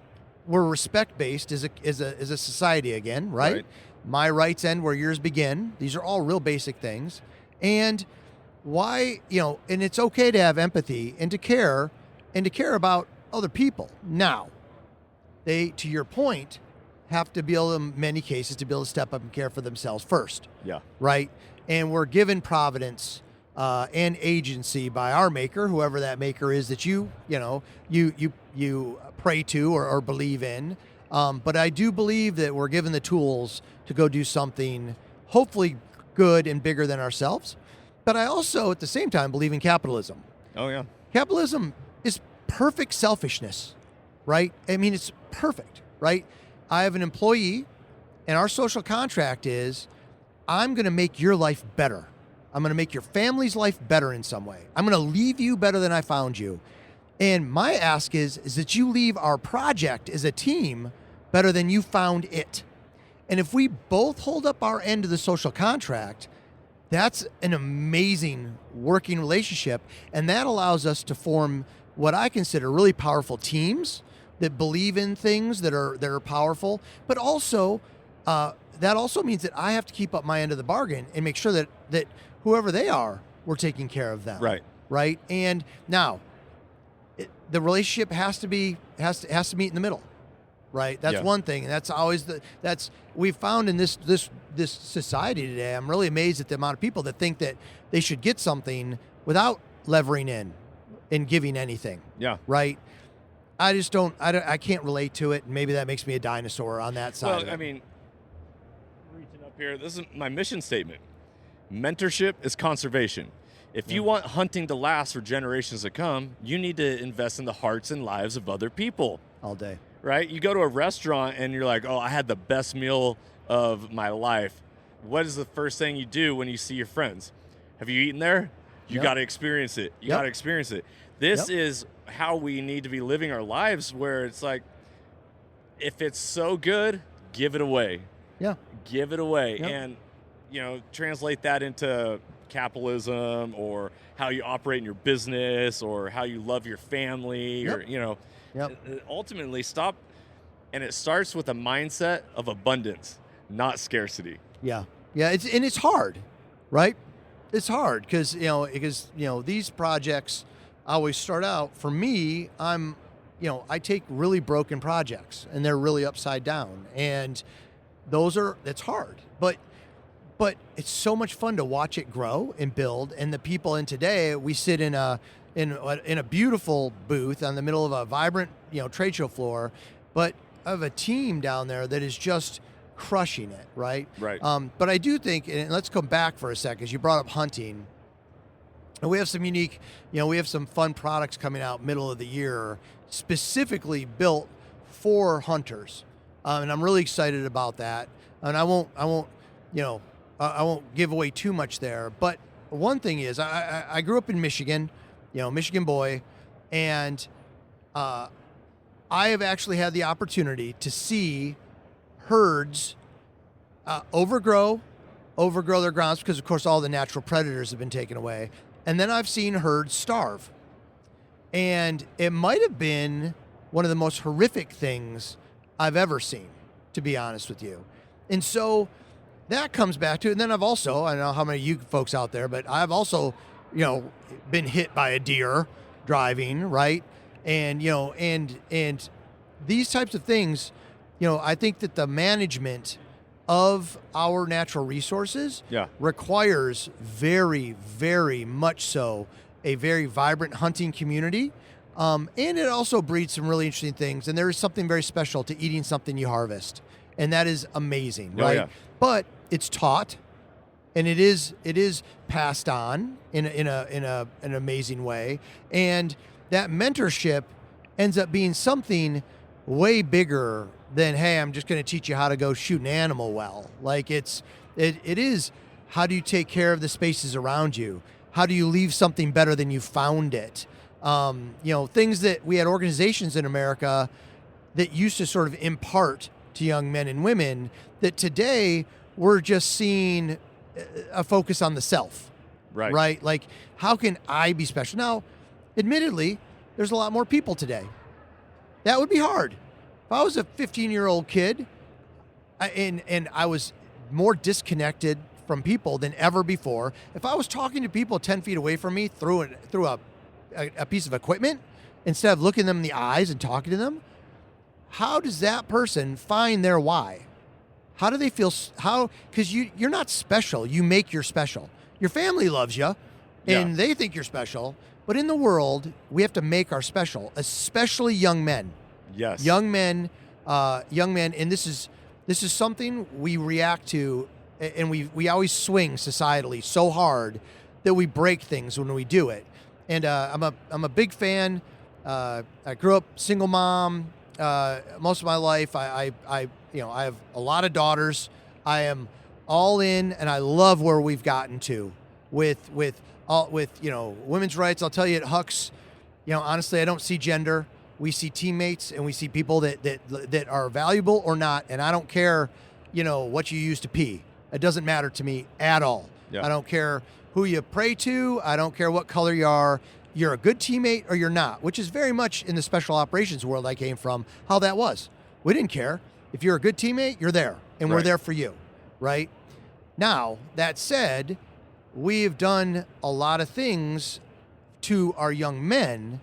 B: we're respect-based as a society again, right? My rights end where yours begin. These are all real basic things. And why, and it's okay to have empathy and to care about other people. Now, they, to your point, have to be able, in many cases, to be able to step up and care for themselves first.
C: Yeah.
B: Right? And we're given providence and agency by our maker, whoever that maker is that you pray to or believe in. But I do believe that we're given the tools to go do something hopefully good and bigger than ourselves. But I also, at the same time, believe in capitalism.
C: Oh, yeah.
B: Capitalism is perfect selfishness, right? I mean, it's perfect, right? I have an employee, and our social contract is, I'm going to make your life better. I'm going to make your family's life better in some way. I'm going to leave you better than I found you. And my ask is that you leave our project as a team better than you found it. And if we both hold up our end of the social contract, that's an amazing working relationship. And that allows us to form what I consider really powerful teams that believe in things that are powerful, but also that also means that I have to keep up my end of the bargain and make sure that whoever they are, we're taking care of them. Right. And now, the relationship has to meet in the middle. Right. That's one thing, and that's always we've found in this society today. I'm really amazed at the amount of people that think that they should get something without levering in and giving anything.
C: Yeah.
B: Right. I just don't. I can't relate to it. And maybe that makes me a dinosaur on that side.
C: Well, I mean, reaching up here, this is my mission statement. Mentorship is conservation. If you want hunting to last for generations to come, you need to invest in the hearts and lives of other people.
B: All day.
C: Right? You go to a restaurant and you're like, oh, I had the best meal of my life. What is the first thing you do when you see your friends? Have you eaten there? You got to experience it. You got to experience it. This is how we need to be living our lives, where it's like, if it's so good, give it away.
B: Yeah.
C: Give it away.
B: Yep.
C: And, translate that into capitalism, or how you operate in your business, or how you love your family, or, ultimately stop. And it starts with a mindset of abundance, not scarcity.
B: Yeah. Yeah. It's hard, right? It's hard because these projects always start out, for me, I take really broken projects and they're really upside down, and it's hard, but it's so much fun to watch it grow and build. And the people in today, we sit in a beautiful booth in the middle of a vibrant, trade show floor, but I have a team down there that is just crushing it. Right. But I do think, and let's come back for a second, because you brought up hunting. And we have some unique, we have some fun products coming out middle of the year, specifically built for hunters. And I'm really excited about that. And I won't give away too much there. But one thing is, I grew up in Michigan, Michigan boy, and I have actually had the opportunity to see herds overgrow their grounds, because, of course, all the natural predators have been taken away. And then I've seen herds starve. And it might have been one of the most horrific things I've ever seen, to be honest with you. And so that comes back to it. And then I don't know how many of you folks out there, but I've also, been hit by a deer driving, right? And, and these types of things, I think that the management of our natural resources requires very, very much so a very vibrant hunting community. And it also breeds some really interesting things. And there is something very special to eating something you harvest. And that is amazing, right? Yeah. But it's taught, and it is passed on in an amazing way. And that mentorship ends up being something way bigger than, hey, I'm just going to teach you how to go shoot an animal well. Like it is, how do you take care of the spaces around you? How do you leave something better than you found it? Things that we had organizations in America that used to sort of impart to young men and women, that today we're just seeing a focus on the self. Right? Like, how can I be special? Now, admittedly, there's a lot more people today. That would be hard. If I was a 15-year-old kid and I was more disconnected from people than ever before, if I was talking to people 10 feet away from me through a piece of equipment, instead of looking them in the eyes and talking to them, how does that person find their why? How do they feel? Because you're not special. You make your special. Your family loves you, and they think you're special. But in the world, we have to make our special, especially young men.
C: Yes.
B: Young men, and this is something we react to, and we always swing societally so hard that we break things when we do it. And I'm a big fan. I grew up single mom most of my life. I have a lot of daughters. I am all in, and I love where we've gotten to with women's rights. I'll tell you at Huxwrx, honestly, I don't see gender. We see teammates, and we see people that are valuable or not. And I don't care, what you use to pee. It doesn't matter to me at all.
C: Yeah.
B: I don't care who you pray to. I don't care what color you are. You're a good teammate or you're not, which is very much in the special operations world I came from, how that was. We didn't care. If you're a good teammate, you're there, and we're there for you, right? Now, that said, we've done a lot of things to our young men,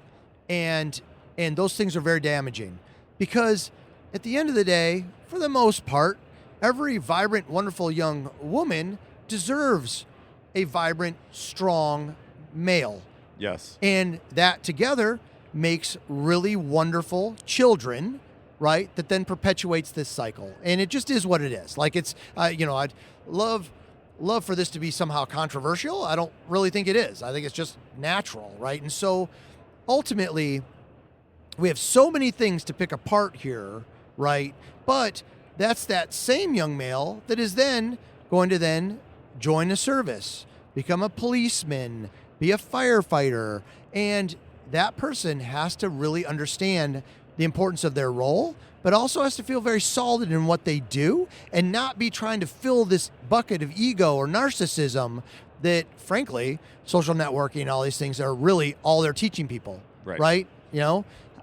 B: and those things are very damaging, because at the end of the day, for the most part, every vibrant, wonderful young woman deserves a vibrant, strong male.
C: Yes.
B: And that together makes really wonderful children, right? That then perpetuates this cycle. And it just is what it is. Like it's, I'd love for this to be somehow controversial. I don't really think it is. I think it's just natural, right? And so ultimately, we have so many things to pick apart here, right? But that's that same young male that is then going to then join a service, become a policeman, be a firefighter, and that person has to really understand the importance of their role, but also has to feel very solid in what they do and not be trying to fill this bucket of ego or narcissism that, frankly, social networking and all these things are really all they're teaching people, right?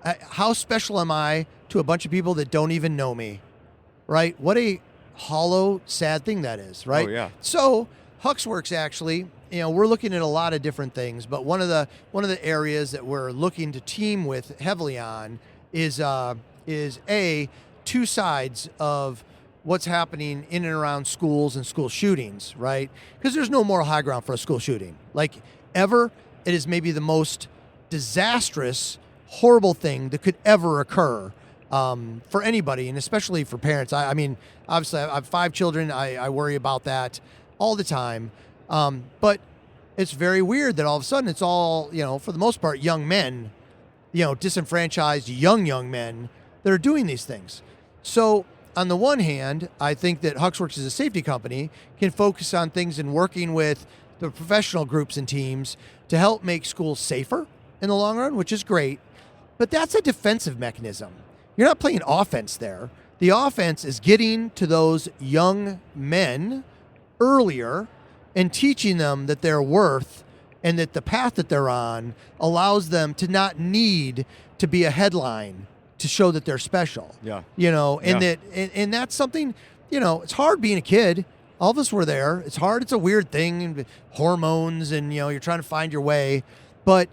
B: How special am I to a bunch of people that don't even know me, right? What a hollow, sad thing that is, right?
C: Oh, yeah.
B: So Huxwrx actually, we're looking at a lot of different things, but one of the areas that we're looking to team with heavily on is two sides of what's happening in and around schools and school shootings, right? Because there's no moral high ground for a school shooting. Like ever, it is maybe the most disastrous, horrible thing that could ever occur for anybody, and especially for parents. I mean, obviously, I have 5 children. I worry about that all the time. But it's very weird that all of a sudden it's all, for the most part, young men, disenfranchised young men that are doing these things. So on the one hand, I think that Huxwrx as a safety company can focus on things and working with the professional groups and teams to help make schools safer in the long run, which is great. But that's a defensive mechanism. You're not playing offense there. The offense is getting to those young men earlier and teaching them that they're worth and that the path that they're on allows them to not need to be a headline to show that they're special.
C: Yeah.
B: And that's something, it's hard being a kid. All of us were there. It's hard. It's a weird thing, hormones, and, you're trying to find your way. But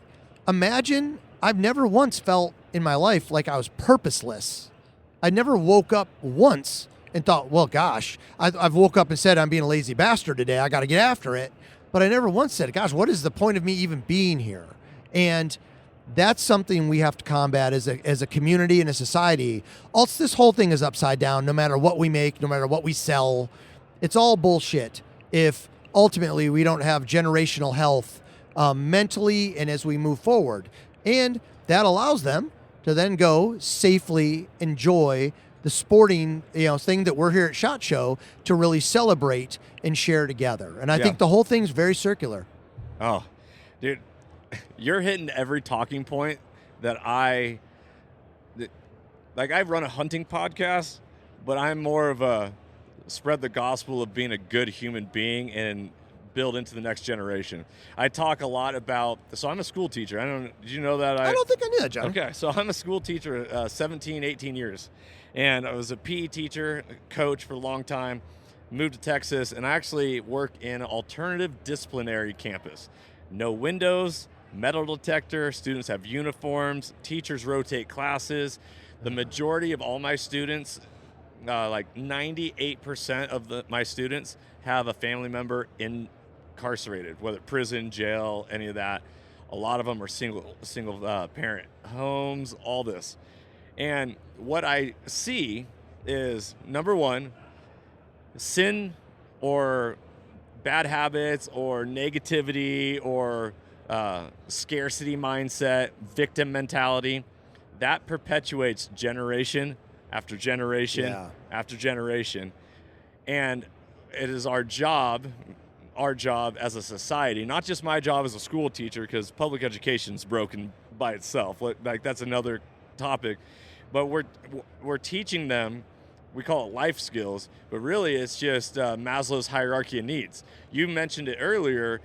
B: imagine, I've never once felt in my life like I was purposeless. I never woke up once and thought, well, gosh, I've woke up and said I'm being a lazy bastard today. I got to get after it. But I never once said, gosh, what is the point of me even being here? And that's something we have to combat as a community and a society. Also, this whole thing is upside down. No matter what we make, no matter what we sell, it's all bullshit if ultimately we don't have generational health mentally and as we move forward. And that allows them to then go safely enjoy the sporting thing that we're here at SHOT Show to really celebrate and share together. And I think the whole thing's very circular.
C: Oh, dude, you're hitting every talking point that I run a hunting podcast, but I'm more of a spread the gospel of being a good human being and build into the next generation. I talk a lot about, so I'm a school teacher. Did you know that?
B: I don't think I knew that, John.
C: Okay, so I'm a school teacher, 17, 18 years. And I was a PE teacher, coach for a long time, moved to Texas, and I actually work in an alternative disciplinary campus. No windows, metal detector, students have uniforms, teachers rotate classes. The majority of all my students, like 98% of my students have a family member incarcerated, whether prison, jail, any of that. A lot of them are single parent homes, all this. And what I see is, number one, sin or bad habits or negativity or scarcity mindset, victim mentality, that perpetuates generation after generation after generation. And it is our job as a society, not just my job as a school teacher, because public education is broken by itself. Like that's another topic. But we're teaching them, we call it life skills, but really it's just Maslow's hierarchy of needs. You mentioned it earlier,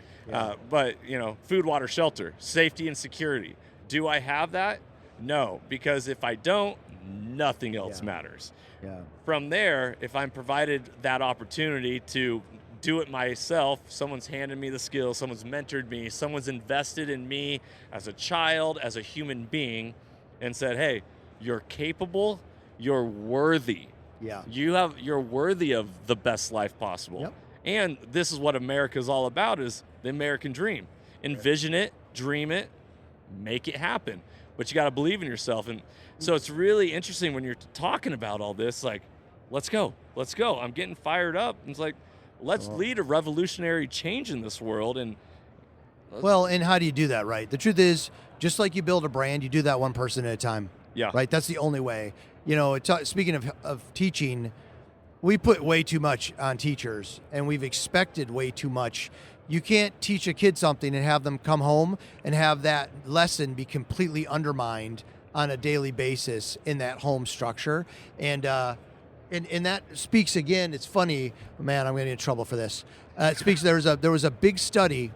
C: but food, water, shelter, safety, and security. Do I have that? No, because if I don't, nothing else matters.
B: Yeah.
C: From there, if I'm provided that opportunity to do it myself, someone's handed me the skills, someone's mentored me, someone's invested in me as a child, as a human being, and said, hey, you're capable, you're worthy.
B: Yeah.
C: You're worthy of the best life possible.
B: Yep.
C: And this is what America is all about, is the American dream. Envision it, dream it, make it happen. But you got to believe in yourself. And so it's really interesting when you're talking about all this, like, let's go. I'm getting fired up. And it's like, let's lead a revolutionary change in this world. And
B: and how do you do that, right? The truth is, just like you build a brand, you do that one person at a time.
C: Yeah.
B: Right? That's the only way. Speaking of teaching, we put way too much on teachers, and we've expected way too much. You can't teach a kid something and have them come home and have that lesson be completely undermined on a daily basis in that home structure. And that speaks again. It's funny, man. I'm going to get in trouble for this. It speaks. There was a big study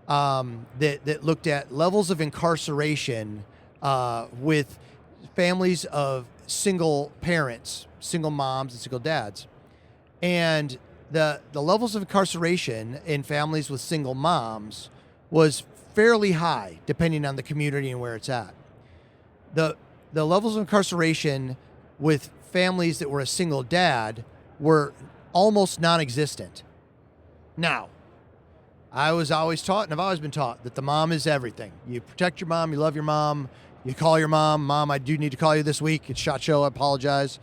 B: that looked at levels of incarceration with families of single parents, single moms, and single dads, and the levels of incarceration in families with single moms was fairly high, depending on the community and where it's at. The levels of incarceration with families that were a single dad were almost non-existent. Now, I was always taught, and I've always been taught, that the mom is everything. You protect your mom, you love your mom, you call your mom, I do need to call you this week, it's SHOT Show, I apologize.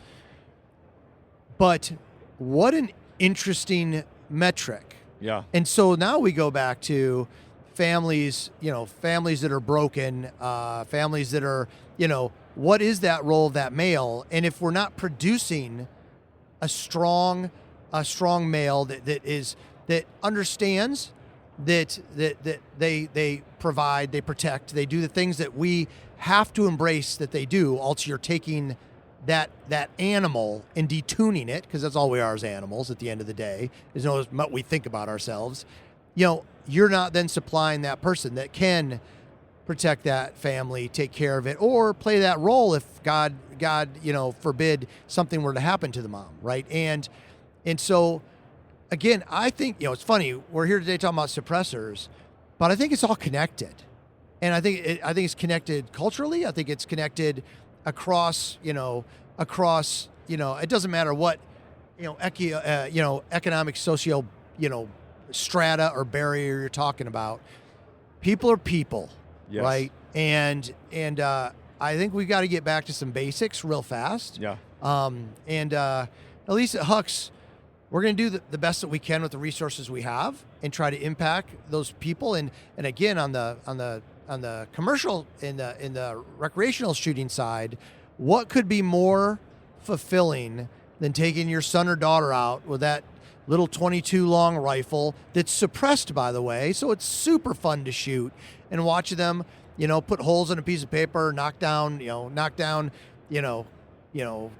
B: But what an interesting metric.
C: Yeah.
B: And so now we go back to families that are broken, families that are, what is that role of that male? And if we're not producing a strong male that understands that they provide, they protect, they do the things that we have to embrace that they do, else you're taking that animal and detuning it, because that's all we are as animals at the end of the day, is what we think about ourselves. You're not then supplying that person that can protect that family, take care of it, or play that role if God forbid something were to happen to the mom, right? And so again, I think it's funny, we're here today talking about suppressors, but I think it's all connected. And I think it's connected culturally. I think it's connected across it doesn't matter what economic, socio strata or barrier you're talking about. People are people,
C: yes.
B: Right? And I think we've got to get back to some basics real fast.
C: Yeah.
B: At least at Hux, we're going to do the best that we can with the resources we have and try to impact those people. And again, on the commercial, in the recreational shooting side, what could be more fulfilling than taking your son or daughter out with that little 22 long rifle that's suppressed, by the way, so it's super fun to shoot, and watching them, put holes in a piece of paper, knock down,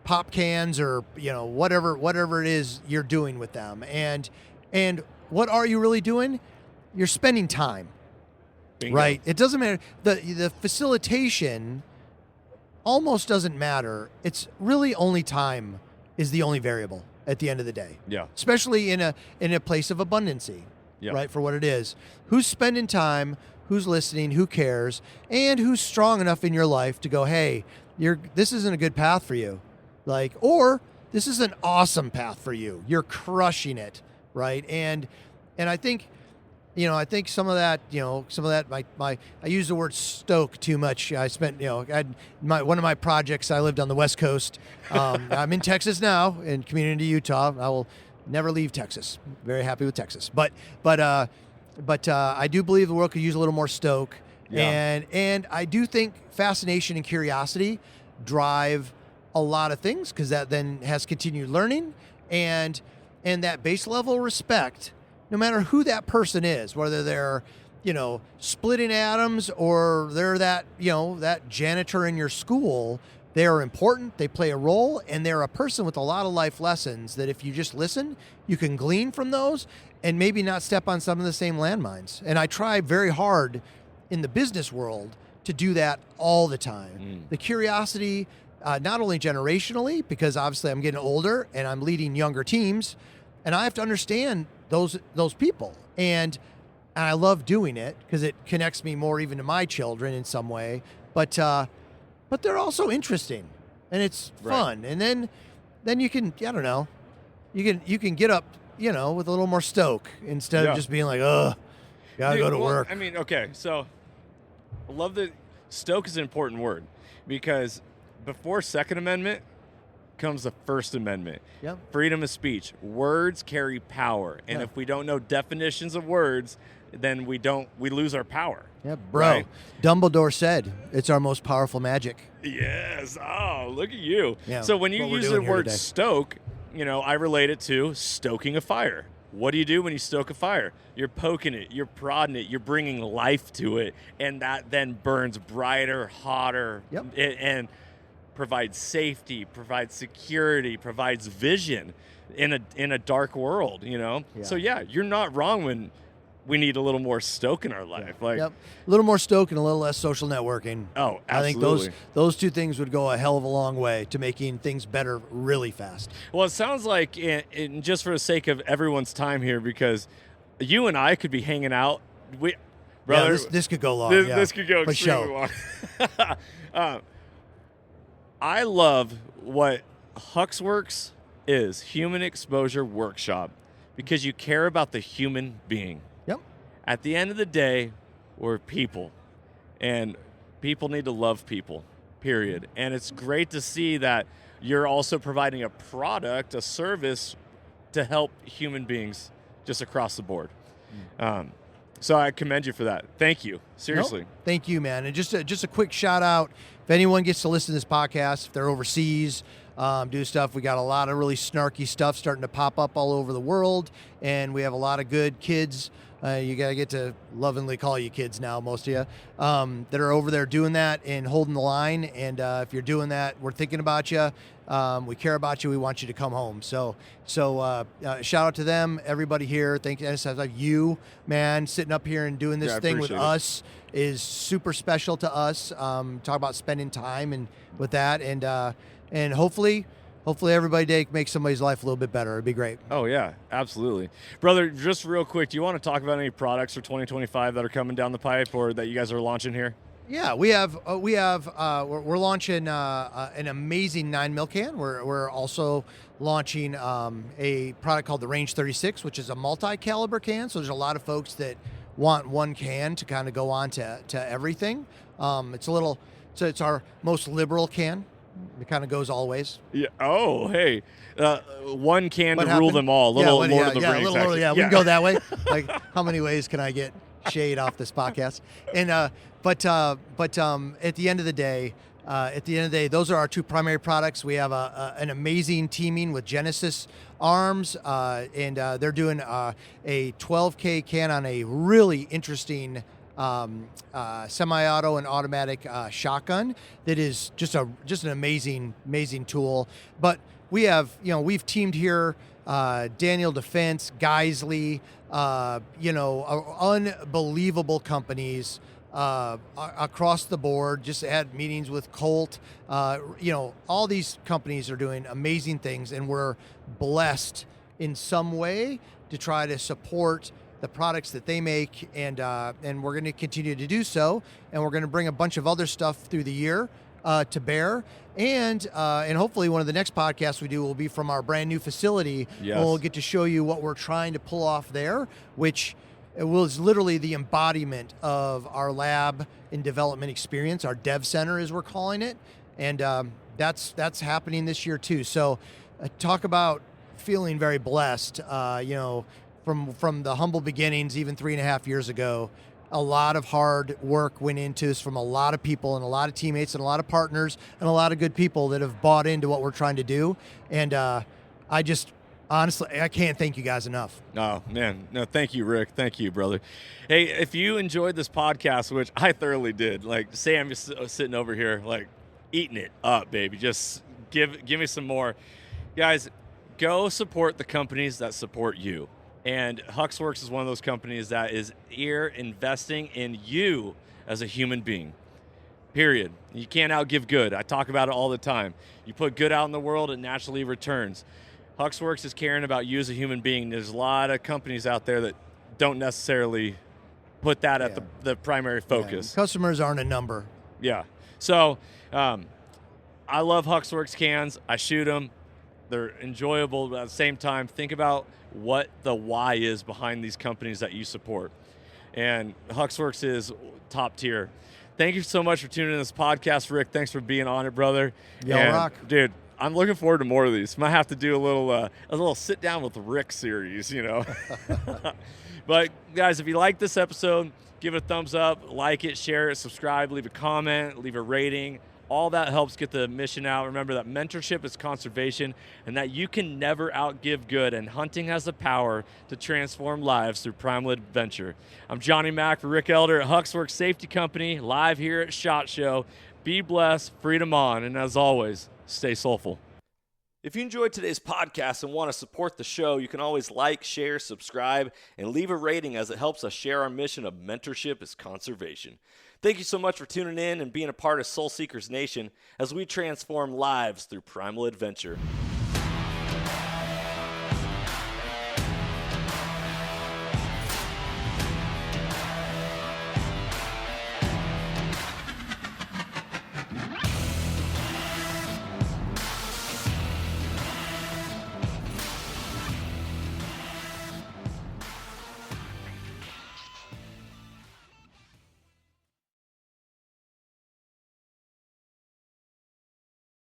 B: pop cans, or whatever it is you're doing with them. And what are you really doing? You're spending time. Bingo. Right? It doesn't matter. The facilitation almost doesn't matter. It's really only time is the only variable at the end of the day.
C: Yeah.
B: Especially in a place of abundancy.
C: Yeah.
B: Right? For what it is. Who's spending time, who's listening, who cares, and who's strong enough in your life to go, hey, this isn't a good path for you. Or this is an awesome path for you. You're crushing it. Right? And I think I think some of that, I use the word stoke too much. I spent, one of my projects, I lived on the West Coast. I'm in Texas now, in community Utah. I will never leave Texas. Very happy with Texas. But I do believe the world could use a little more stoke. Yeah. And I do think fascination and curiosity drive a lot of things, because that then has continued learning and that base level respect. No matter who that person is, whether they're, splitting atoms or they're that, that janitor in your school, They are important, they play a role, and they're a person with a lot of life lessons that if you just listen, you can glean from those and maybe not step on some of the same landmines. And I try very hard in the business world to do that all the time. The curiosity, not only generationally, because obviously I'm getting older and I'm leading younger teams, and I have to understand those people. And I love doing it because it connects me more even to my children in some way. But they're also interesting, and it's fun. And then you can, I don't know, you can get up, with a little more stoke instead of just being like, gotta go to work.
C: I mean, okay, so I love that stoke is an important word because before Second Amendment comes the First Amendment.
B: Yep.
C: Freedom of speech. Words carry power, and if we don't know definitions of words, then we lose our power.
B: Yeah, bro. Right? Dumbledore said it's our most powerful magic.
C: Yes. Oh, look at you.
B: Yeah,
C: so when you use the word stoke, I relate it to stoking a fire. What do you do when you stoke a fire? You're poking it, you're prodding it, you're bringing life to it, and that then burns brighter, hotter, and provides safety, provides security, provides vision in a dark world, Yeah. So you're not wrong when we need a little more stoke in our life.
B: A little more stoke and a little less social networking.
C: Oh, absolutely.
B: I think those two things would go a hell of a long way to making things better really fast.
C: Well, it sounds like, and just for the sake of everyone's time here, because you and I could be hanging out. Brother,
B: this could go long.
C: This could go extremely long. I love what Huxwrx is, Human Exposure Workshop, because you care about the human being.
B: Yep.
C: At the end of the day, we're people, and people need to love people, period. And it's great to see that you're also providing a product, a service to help human beings just across the board. So I commend you for that. Thank you. Seriously.
B: Nope. Thank you, man. And just a quick shout out. If anyone gets to listen to this podcast, if they're overseas, do stuff, we got a lot of really snarky stuff starting to pop up all over the world, and we have a lot of good kids. You got to get to lovingly call you kids now, most of you, that are over there doing that and holding the line. And if you're doing that, we're thinking about you. We care about you. We want you to come home. So shout out to them, everybody here. Thank you, man, sitting up here and doing this thing with us is super special to us. Talk about spending time and with that, and hopefully everybody day makes somebody's life a little bit better. It'd be great.
C: Oh yeah, absolutely, brother. Just real quick, do you want to talk about any products for 2025 that are coming down the pipe or that you guys are launching here?
B: Yeah, we're launching an amazing 9mm can. We're also launching a product called the Range 36, which is a multi-caliber can. So there's a lot of folks that want one can to kind of go on to everything. It's our most liberal can. It kind of goes all ways.
C: Yeah. Oh, hey, one can to rule them all. Lord of the Rings.
B: We can go that way. Like, how many ways can I get shade off this podcast? And but at the end of the day, those are our two primary products. We have an amazing teaming with Genesis Arms, and they're doing a 12K can on a really interesting semi-auto and automatic shotgun that is just an amazing tool. But we have, we've teamed here, Daniel Defense, Geisley, unbelievable companies across the board. Just had meetings with Colt. All these companies are doing amazing things, and we're blessed in some way to try to support the products that they make, and we're going to continue to do so, and we're going to bring a bunch of other stuff through the year to bear, and hopefully one of the next podcasts we do will be from our brand new facility.
C: Yes.
B: And we'll get to show you what we're trying to pull off there, which was literally the embodiment of our lab and development experience, our dev center as we're calling it, and that's happening this year too. So talk about feeling very blessed, from the humble beginnings, even 3.5 years ago. A lot of hard work went into this from a lot of people and a lot of teammates and a lot of partners and a lot of good people that have bought into what we're trying to do. And honestly, I can't thank you guys enough.
C: Oh, man. No, thank you, Rick. Thank you, brother. Hey, if you enjoyed this podcast, which I thoroughly did, like, say I'm just sitting over here, like, eating it up, baby. Just give me some more. Guys, go support the companies that support you. And Huxwrx is one of those companies that is here investing in you as a human being. Period. You can't outgive good. I talk about it all the time. You put good out in the world, it naturally returns. Huxwrx is caring about you as a human being. There's a lot of companies out there that don't necessarily put that at the primary focus.
B: Customers aren't a number.
C: Yeah. So I love Huxwrx cans. I shoot them. They're enjoyable, but at the same time, think about what the why is behind these companies that you support. And Huxwrx is top tier. Thank you so much for tuning in this podcast, Rick. Thanks for being on it, brother.
B: Y'all rock.
C: Dude, I'm looking forward to more of these. Might have to do a little sit down with Rick series, you know. But guys, if you like this episode, give it a thumbs up, like it, share it, subscribe, leave a comment, leave a rating. All that helps get the mission out. Remember that mentorship is conservation and that you can never outgive good, and hunting has the power to transform lives through primal adventure. I'm Johnny Mack for Rick Elder at Huxwrx Safety Company, live here at SHOT Show. Be blessed, freedom on, and as always, stay soulful.
A: If you enjoyed today's podcast and want to support the show, you can always like, share, subscribe, and leave a rating, as it helps us share our mission of mentorship is conservation. Thank you so much for tuning in and being a part of Soul Seekers Nation as we transform lives through primal adventure.